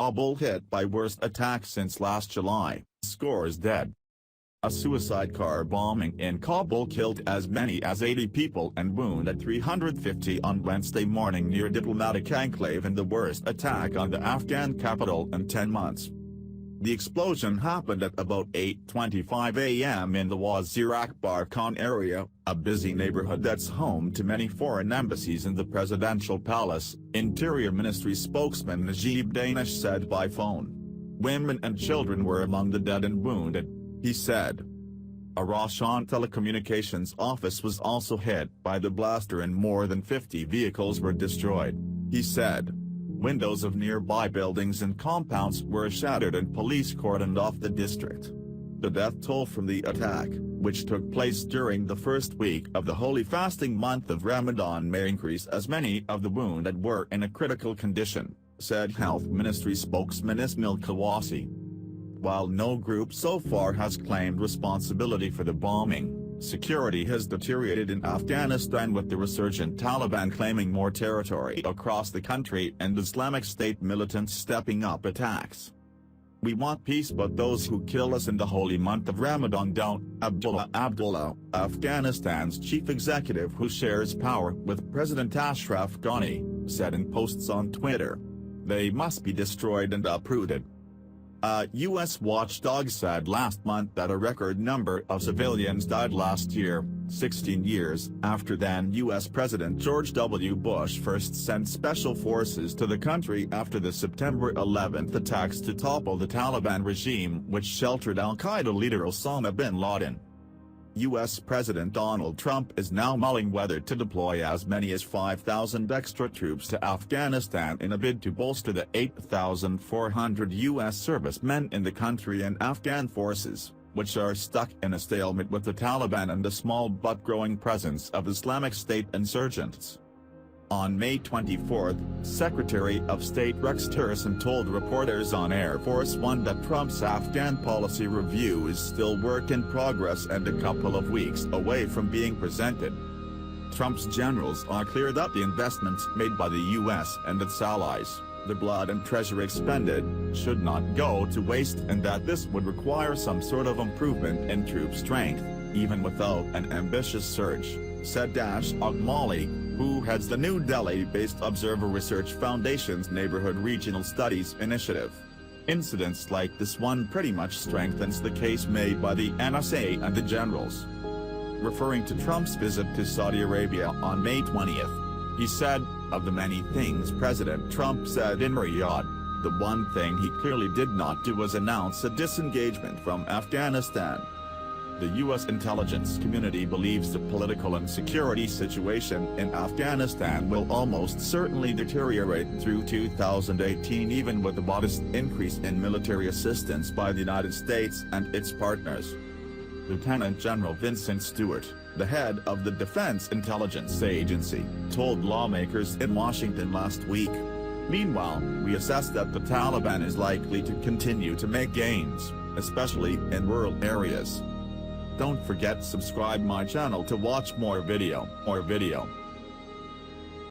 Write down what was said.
Kabul hit by worst attack since last July, scores dead. A suicide car bombing in Kabul killed as many as 80 people and wounded 350 on Wednesday morning near diplomatic enclave in the worst attack on the Afghan capital in 10 months. The explosion happened at about 8:25 a.m. in the Wazir Akbar Khan area, a busy neighborhood that's home to many foreign embassies and the presidential palace, Interior Ministry spokesman Najib Danish said by phone. Women and children were among the dead and wounded, he said. A Roshan Telecommunications office was also hit by the blaster and more than 50 vehicles were destroyed, he said. Windows of nearby buildings and compounds were shattered and police cordoned off the district. The death toll from the attack, which took place during the first week of the holy fasting month of Ramadan, may increase as many of the wounded were in a critical condition, said Health Ministry spokesman Ismail Kawasi. While no group so far has claimed responsibility for the bombing, security has deteriorated in Afghanistan with the resurgent Taliban claiming more territory across the country and Islamic State militants stepping up attacks. We want peace, but those who kill us in the holy month of Ramadan don't. Abdullah, Afghanistan's chief executive who shares power with President Ashraf Ghani, said in posts on Twitter. They must be destroyed and uprooted. A U.S. watchdog said last month that a record number of civilians died last year, 16 years after then U.S. President George W. Bush first sent special forces to the country after the September 11 attacks to topple the Taliban regime which sheltered al-Qaeda leader Osama bin Laden. U.S. President Donald Trump is now mulling whether to deploy as many as 5,000 extra troops to Afghanistan in a bid to bolster the 8,400 U.S. servicemen in the country and Afghan forces, which are stuck in a stalemate with the Taliban and the small but growing presence of Islamic State insurgents. On May 24, Secretary of State Rex Tillerson told reporters on Air Force One that Trump's Afghan policy review is still work in progress and a couple of weeks away from being presented. Trump's generals are clear that the investments made by the U.S. and its allies, the blood and treasure expended, should not go to waste and that this would require some sort of improvement in troop strength, even without an ambitious surge, said Dash Agmali, who heads the New Delhi-based Observer Research Foundation's Neighborhood Regional Studies Initiative. Incidents like this one pretty much strengthens the case made by the NSA and the generals. Referring to Trump's visit to Saudi Arabia on May 20, he said, of the many things President Trump said in Riyadh, the one thing he clearly did not do was announce a disengagement from Afghanistan. The U.S. intelligence community believes the political and security situation in Afghanistan will almost certainly deteriorate through 2018 even with the modest increase in military assistance by the United States and its partners. Lieutenant General Vincent Stewart, the head of the Defense Intelligence Agency, told lawmakers in Washington last week. Meanwhile, we assess that the Taliban is likely to continue to make gains, especially in rural areas. Don't forget subscribe my channel to watch more video.